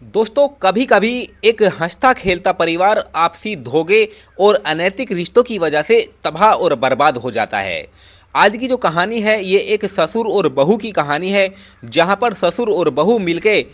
दोस्तों कभी कभी एक हंसता खेलता परिवार आपसी धोखे और अनैतिक रिश्तों की वजह से तबाह और बर्बाद हो जाता है। आज की जो कहानी है ये एक ससुर और बहू की कहानी है, जहां पर ससुर और बहू मिलके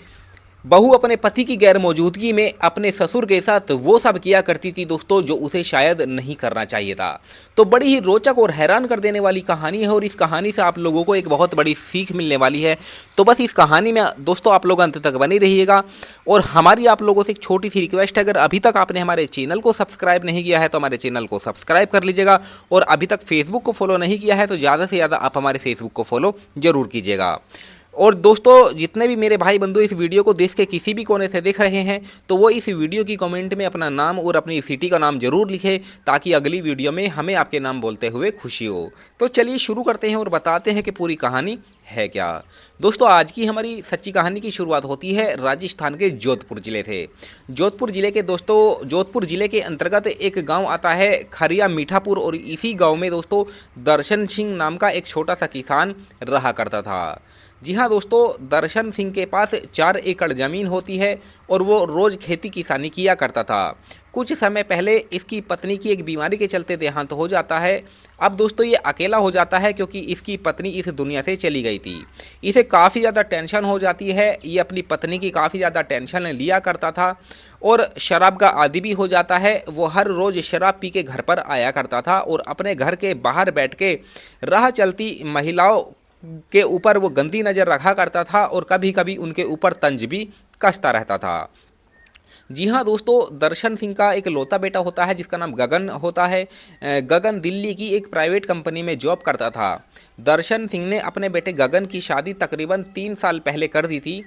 बहू अपने पति की गैर मौजूदगी में अपने ससुर के साथ वो सब किया करती थी दोस्तों, जो उसे शायद नहीं करना चाहिए था। तो बड़ी ही रोचक और हैरान कर देने वाली कहानी है और इस कहानी से आप लोगों को एक बहुत बड़ी सीख मिलने वाली है। तो बस इस कहानी में दोस्तों आप लोग अंत तक बने रहिएगा। और हमारी आप लोगों से एक छोटी सी रिक्वेस्ट है, अगर अभी तक आपने हमारे चैनल को सब्सक्राइब नहीं किया है तो हमारे चैनल को सब्सक्राइब कर लीजिएगा। और अभी तक फेसबुक को फॉलो नहीं किया है तो ज़्यादा से ज़्यादा आप हमारे फेसबुक को फॉलो जरूर कीजिएगा। और दोस्तों जितने भी मेरे भाई बंधु इस वीडियो को देश के किसी भी कोने से देख रहे हैं तो वो इस वीडियो की कमेंट में अपना नाम और अपनी सिटी का नाम जरूर लिखें, ताकि अगली वीडियो में हमें आपके नाम बोलते हुए खुशी हो। तो चलिए शुरू करते हैं और बताते हैं कि पूरी कहानी है क्या। दोस्तों आज की हमारी सच्ची कहानी की शुरुआत होती है राजस्थान के जोधपुर जिले से। जोधपुर जिले के अंतर्गत एक गांव आता है खरिया मीठापुर, और इसी गांव में दोस्तों दर्शन सिंह नाम का एक छोटा सा किसान रहा करता था। जी हाँ दोस्तों, दर्शन सिंह के पास 4 एकड़ ज़मीन होती है और वो रोज़ खेती किसानी किया करता था। कुछ समय पहले इसकी पत्नी की एक बीमारी के चलते देहांत हो जाता है। अब दोस्तों ये अकेला हो जाता है क्योंकि इसकी पत्नी इस दुनिया से चली गई थी। इसे काफ़ी ज़्यादा टेंशन हो जाती है, ये अपनी पत्नी की काफ़ी ज़्यादा टेंशन लिया करता था और शराब का आदी भी हो जाता है। वो हर रोज़ शराब पी के घर पर आया करता था और अपने घर के बाहर बैठ के राह चलती महिलाओं के ऊपर वो गंदी नज़र रखा करता था और कभी कभी उनके ऊपर तंज भी कसता रहता था। जी हाँ दोस्तों, दर्शन सिंह का एक लौता बेटा होता है जिसका नाम गगन होता है। गगन दिल्ली की एक प्राइवेट कंपनी में जॉब करता था। दर्शन सिंह ने अपने बेटे गगन की शादी तकरीबन 3 साल पहले कर दी थी।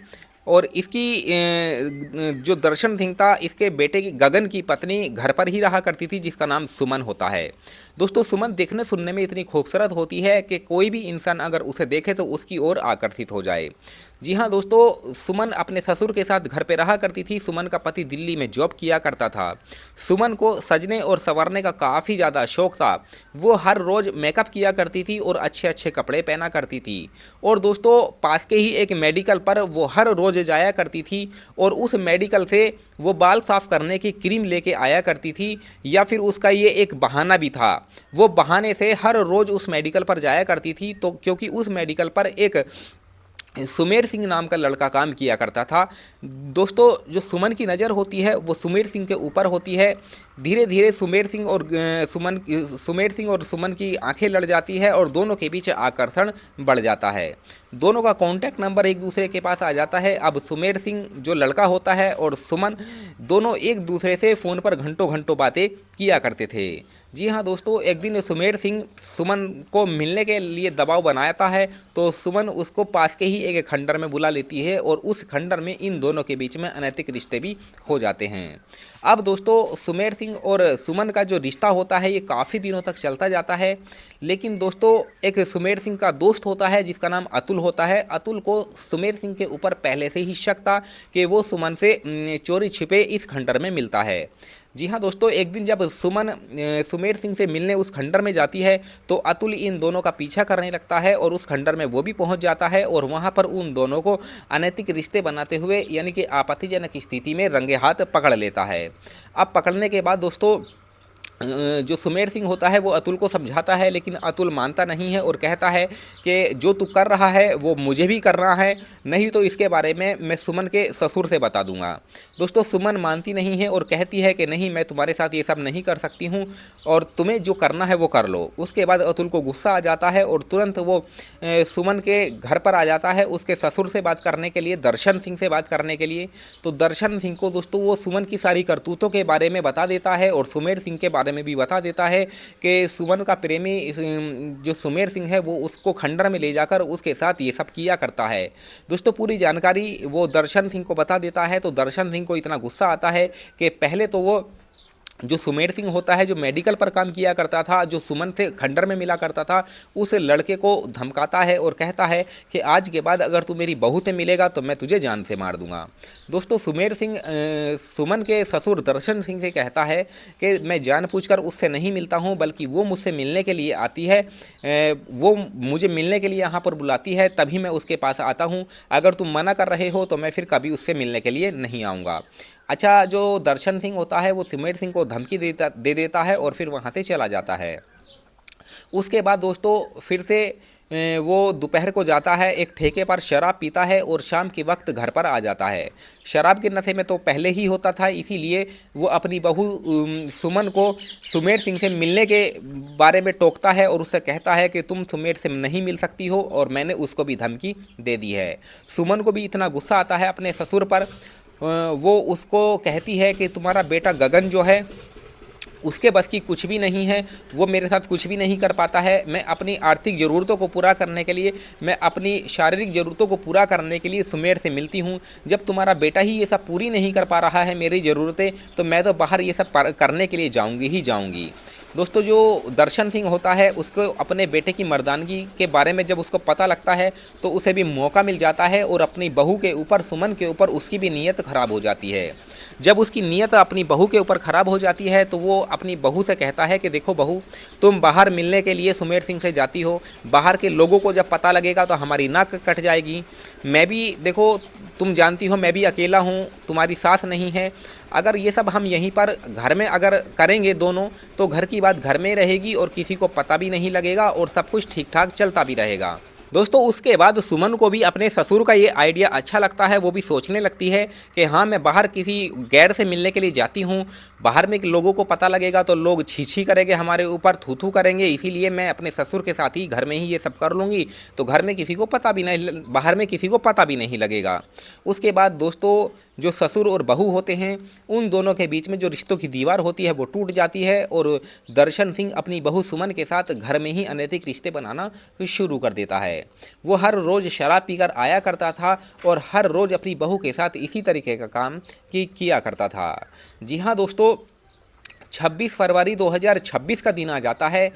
और इसकी जो दर्शन सिंह था इसके बेटे की गगन की पत्नी घर पर ही रहा करती थी, जिसका नाम सुमन होता है। दोस्तों सुमन देखने सुनने में इतनी खूबसूरत होती है कि कोई भी इंसान अगर उसे देखे तो उसकी ओर आकर्षित हो जाए। जी हाँ दोस्तों, सुमन अपने ससुर के साथ घर पे रहा करती थी। सुमन का पति दिल्ली में जॉब किया करता था। सुमन को सजने और संवरने का काफ़ी ज़्यादा शौक था। वो हर रोज़ मेकअप किया करती थी और अच्छे अच्छे कपड़े पहना करती थी। और दोस्तों पास के ही एक मेडिकल पर वो हर रोज़ जाया करती थी और उस मेडिकल से वो बाल साफ़ करने की क्रीम लेके आया करती थी, या फिर उसका ये एक बहाना भी था। वो बहाने से हर रोज़ उस मेडिकल पर जाया करती थी, तो क्योंकि उस मेडिकल पर एक सुमेर सिंह नाम का लड़का काम किया करता था। दोस्तों जो सुमन की नज़र होती है वो सुमेर सिंह के ऊपर होती है। धीरे धीरे सुमेर सिंह और सुमन की आंखें लड़ जाती है और दोनों के बीच आकर्षण बढ़ जाता है। दोनों का कांटेक्ट नंबर एक दूसरे के पास आ जाता है। अब सुमेर सिंह जो लड़का होता है और सुमन दोनों एक दूसरे से फ़ोन पर घंटों घंटों बातें किया करते थे। जी हाँ दोस्तों, एक दिन सुमेर सिंह सुमन को मिलने के लिए दबाव बनाता है तो सुमन उसको पास के ही एक खंडर में बुला लेती है और उस खंडर में इन दोनों के बीच में अनैतिक रिश्ते भी हो जाते हैं। अब दोस्तों सुमेर सिंह और सुमन का जो रिश्ता होता है ये काफ़ी दिनों तक चलता जाता है। लेकिन दोस्तों एक सुमेर सिंह का दोस्त होता है जिसका नाम अतुल होता है। अतुल को सुमेर सिंह के ऊपर पहले से ही शक था कि वो सुमन से चोरी छिपे इस खंडर में मिलता है। जी हाँ दोस्तों, एक दिन जब सुमन सुमेर सिंह से मिलने उस खंडर में जाती है तो अतुल इन दोनों का पीछा करने लगता है और उस खंडर में वो भी पहुंच जाता है और वहां पर उन दोनों को अनैतिक रिश्ते बनाते हुए यानी कि आपत्तिजनक स्थिति में रंगे हाथ पकड़ लेता है। अब पकड़ने के बाद दोस्तों जो सुमेर सिंह होता है वो अतुल को समझाता है, लेकिन अतुल मानता नहीं है और कहता है कि जो तू कर रहा है वो मुझे भी करना है, नहीं तो इसके बारे में मैं सुमन के ससुर से बता दूंगा। दोस्तों सुमन मानती नहीं है और कहती है कि नहीं, मैं तुम्हारे साथ ये सब नहीं कर सकती हूँ और तुम्हें जो करना है वो कर लो। उसके बाद अतुल को गुस्सा आ जाता है और तुरंत वो सुमन के घर पर आ जाता है उसके ससुर से बात करने के लिए, दर्शन सिंह से बात करने के लिए। तो दर्शन सिंह को दोस्तों वो सुमन की सारी करतूतों के बारे में बता देता है और सुमेर सिंह के बारे में भी बता देता है कि सुमन का प्रेमी जो सुमेर सिंह है वो उसको खंडर में ले जाकर उसके साथ ये सब किया करता है। दोस्तों पूरी जानकारी वो दर्शन सिंह को बता देता है तो दर्शन सिंह को इतना गुस्सा आता है कि पहले तो वो जो सुमेर सिंह होता है, जो मेडिकल पर काम किया करता था, जो सुमन से खंडर में मिला करता था, उस लड़के को धमकाता है और कहता है कि आज के बाद अगर तू मेरी बहू से मिलेगा तो मैं तुझे जान से मार दूंगा। दोस्तों सुमेर सिंह सुमन के ससुर दर्शन सिंह से कहता है कि मैं जानबूझकर उससे नहीं मिलता हूं, बल्कि वो मुझसे मिलने के लिए आती है, वो मुझे मिलने के लिए यहाँ पर बुलाती है, तभी मैं उसके पास आता हूँ। अगर तुम मना कर रहे हो तो मैं फिर कभी उससे मिलने के लिए नहीं आऊँगा। अच्छा, जो दर्शन सिंह होता है वो सुमेर सिंह को धमकी दे देता है और फिर वहाँ से चला जाता है। उसके बाद दोस्तों फिर से वो दोपहर को जाता है, एक ठेके पर शराब पीता है और शाम के वक्त घर पर आ जाता है। शराब के नशे में तो पहले ही होता था, इसीलिए वो अपनी बहू सुमन को सुमेर सिंह से मिलने के बारे में टोकता है और उससे कहता है कि तुम सुमेर से नहीं मिल सकती हो, और मैंने उसको भी धमकी दे दी है। सुमन को भी इतना गुस्सा आता है अपने ससुर पर, वो उसको कहती है कि तुम्हारा बेटा गगन जो है उसके बस की कुछ भी नहीं है, वो मेरे साथ कुछ भी नहीं कर पाता है। मैं अपनी आर्थिक ज़रूरतों को पूरा करने के लिए, मैं अपनी शारीरिक ज़रूरतों को पूरा करने के लिए सुमेर से मिलती हूँ। जब तुम्हारा बेटा ही ये सब पूरी नहीं कर पा रहा है मेरी ज़रूरतें, तो मैं तो बाहर ये सब करने के लिए जाऊँगी ही जाऊँगी। दोस्तों जो दर्शन सिंह होता है उसको अपने बेटे की मर्दानगी के बारे में जब उसको पता लगता है तो उसे भी मौका मिल जाता है और अपनी बहू के ऊपर, सुमन के ऊपर उसकी भी नीयत खराब हो जाती है। जब उसकी नीयत अपनी बहू के ऊपर खराब हो जाती है तो वो अपनी बहू से कहता है कि देखो बहू, तुम बाहर मिलने के लिए सुमेर सिंह से जाती हो, बाहर के लोगों को जब पता लगेगा तो हमारी नाक कट जाएगी। मैं भी देखो, तुम जानती हो मैं भी अकेला हूँ, तुम्हारी सास नहीं है। अगर ये सब हम यहीं पर घर में अगर करेंगे दोनों, तो घर की बात घर में रहेगी और किसी को पता भी नहीं लगेगा और सब कुछ ठीक ठाक चलता भी रहेगा। दोस्तों उसके बाद सुमन को भी अपने ससुर का ये आइडिया अच्छा लगता है। वो भी सोचने लगती है कि हाँ, मैं बाहर किसी गैर से मिलने के लिए जाती हूँ, बाहर में लोगों को पता लगेगा तो लोग छी छी करेंगे हमारे ऊपर, थू थू करेंगे, इसीलिए मैं अपने ससुर के साथ ही घर में ही ये सब कर लूँगी, तो घर में किसी को पता भी नहीं, बाहर में किसी को पता भी नहीं लगेगा। उसके बाद दोस्तों जो ससुर और बहू होते हैं, उन दोनों के बीच में जो रिश्तों की दीवार होती है वो टूट जाती है और दर्शन सिंह अपनी बहू सुमन के साथ घर में ही अनैतिक रिश्ते बनाना शुरू कर देता है। वो हर रोज़ शराब पीकर आया करता था और हर रोज़ अपनी बहू के साथ इसी तरीके का काम किया करता था। जी हाँ दोस्तों, 26 फरवरी 2026 का दिन आ जाता है।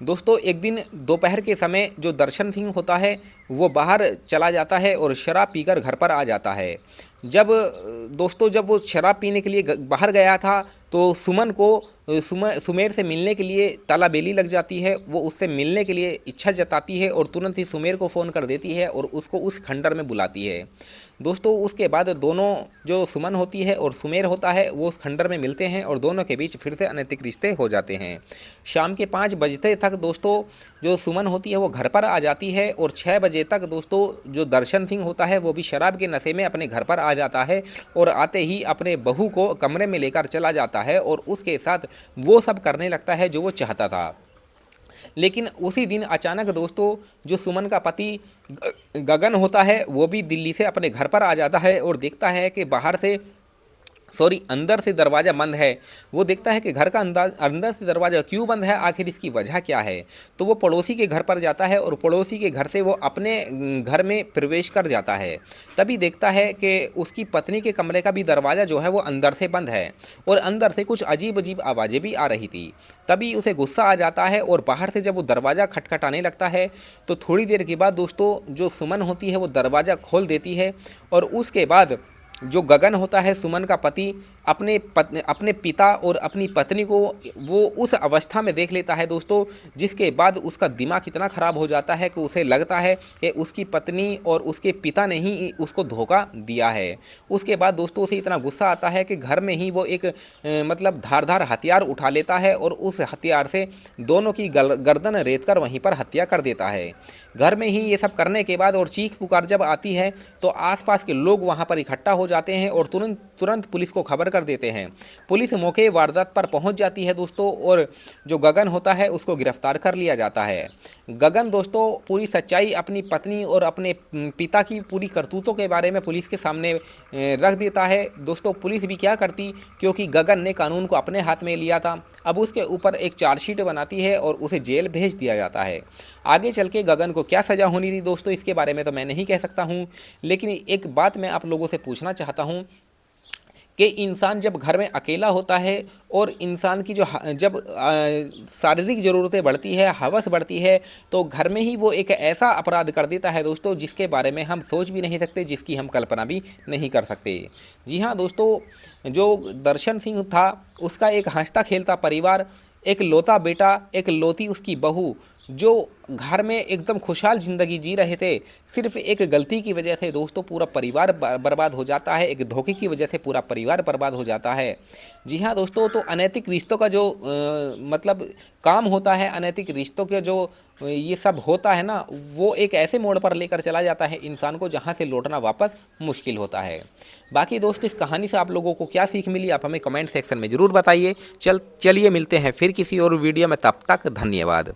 दोस्तों एक दिन दोपहर के समय जो दर्शन सिंह होता है वो बाहर चला जाता है और शराब पीकर घर पर आ जाता है। जब दोस्तों जब वो शराब पीने के लिए बाहर गया था तो सुमन को सुमेर से मिलने के लिए तालाबेली लग जाती है। वो उससे मिलने के लिए इच्छा जताती है और तुरंत ही सुमेर को फ़ोन कर देती है और उसको उस खंडर में बुलाती है। दोस्तों उसके बाद दोनों, जो सुमन होती है और सुमेर होता है, वो उस खंडर में मिलते हैं और दोनों के बीच फिर से अनैतिक रिश्ते हो जाते हैं। शाम के 5 बजते तक दोस्तों जो सुमन होती है वो घर पर आ जाती है और 6 बजे तक दोस्तों जो दर्शन सिंह होता है वो भी शराब के नशे में अपने घर पर आ जाता है और आते ही अपने बहू को कमरे में लेकर चला जाता है और उसके साथ वो सब करने लगता है जो वो चाहता था। लेकिन उसी दिन अचानक दोस्तों जो सुमन का पति गगन होता है वो भी दिल्ली से अपने घर पर आ जाता है और देखता है कि बाहर से, सॉरी, अंदर से दरवाज़ा बंद है। वो देखता है कि घर का अंदर से दरवाज़ा क्यों बंद है, आखिर इसकी वजह क्या है। तो वो पड़ोसी के घर पर जाता है और पड़ोसी के घर से वो अपने घर में प्रवेश कर जाता है। तभी देखता है कि उसकी पत्नी के कमरे का भी दरवाज़ा जो है वो अंदर से बंद है और अंदर से कुछ अजीब अजीब आवाज़ें भी आ रही थी। तभी उसे गुस्सा आ जाता है और बाहर से जब वो दरवाज़ा खटखटाने लगता है तो थोड़ी देर के बाद दोस्तों जो सुमन होती है वो दरवाज़ा खोल देती है और उसके बाद जो गगन होता है सुमन का पति अपने पिता और अपनी पत्नी को वो उस अवस्था में देख लेता है दोस्तों, जिसके बाद उसका दिमाग इतना ख़राब हो जाता है कि उसे लगता है कि उसकी पत्नी और उसके पिता ने ही उसको धोखा दिया है। उसके बाद दोस्तों उसे इतना गुस्सा आता है कि घर में ही वो एक मतलब धारदार हथियार उठा लेता है और उस हथियार से दोनों की गर्दन रेत कर वहीं पर हत्या कर देता है। घर में ही ये सब करने के बाद और चीख पुकार जब आती है तो आसपास के लोग वहाँ पर इकट्ठा हो जाते हैं और तुरंत पुलिस को खबर कर देते हैं। पुलिस मौके वारदात पर पहुंच जाती है दोस्तों और जो गगन होता है उसको गिरफ्तार कर लिया जाता है। गगन दोस्तों पूरी सच्चाई अपनी पत्नी और अपने पिता की पूरी करतूतों के बारे में पुलिस के सामने रख देता है। दोस्तों पुलिस भी क्या करती, क्योंकि गगन ने कानून को अपने हाथ में लिया था। अब उसके ऊपर एक चार्जशीट बनाती है और उसे जेल भेज दिया जाता है। आगे चल के गगन को क्या सज़ा होनी थी दोस्तों इसके बारे में तो मैं नहीं कह सकता हूँ, लेकिन एक बात मैं आप लोगों से पूछना चाहता हूँ कि इंसान जब घर में अकेला होता है और इंसान की जब शारीरिक ज़रूरतें बढ़ती है, हवस बढ़ती है, तो घर में ही वो एक ऐसा अपराध कर देता है दोस्तों, जिसके बारे में हम सोच भी नहीं सकते, जिसकी हम कल्पना भी नहीं कर सकते। जी हाँ दोस्तों, जो दर्शन सिंह था, उसका एक हंसता खेलता परिवार, एक लौता बेटा, एक लौती उसकी बहू, जो घर में एकदम खुशहाल ज़िंदगी जी रहे थे, सिर्फ एक गलती की वजह से दोस्तों पूरा परिवार बर्बाद हो जाता है, एक धोखे की वजह से पूरा परिवार बर्बाद हो जाता है। जी हाँ दोस्तों, तो अनैतिक रिश्तों का जो मतलब काम होता है, अनैतिक रिश्तों के जो ये सब होता है ना, वो एक ऐसे मोड़ पर लेकर चला जाता है इंसान को, जहाँ से लौटना वापस मुश्किल होता है। बाकी दोस्त, इस कहानी से आप लोगों को क्या सीख मिली, आप हमें कमेंट सेक्शन में ज़रूर बताइए। चलिए मिलते हैं फिर किसी और वीडियो में, तब तक धन्यवाद।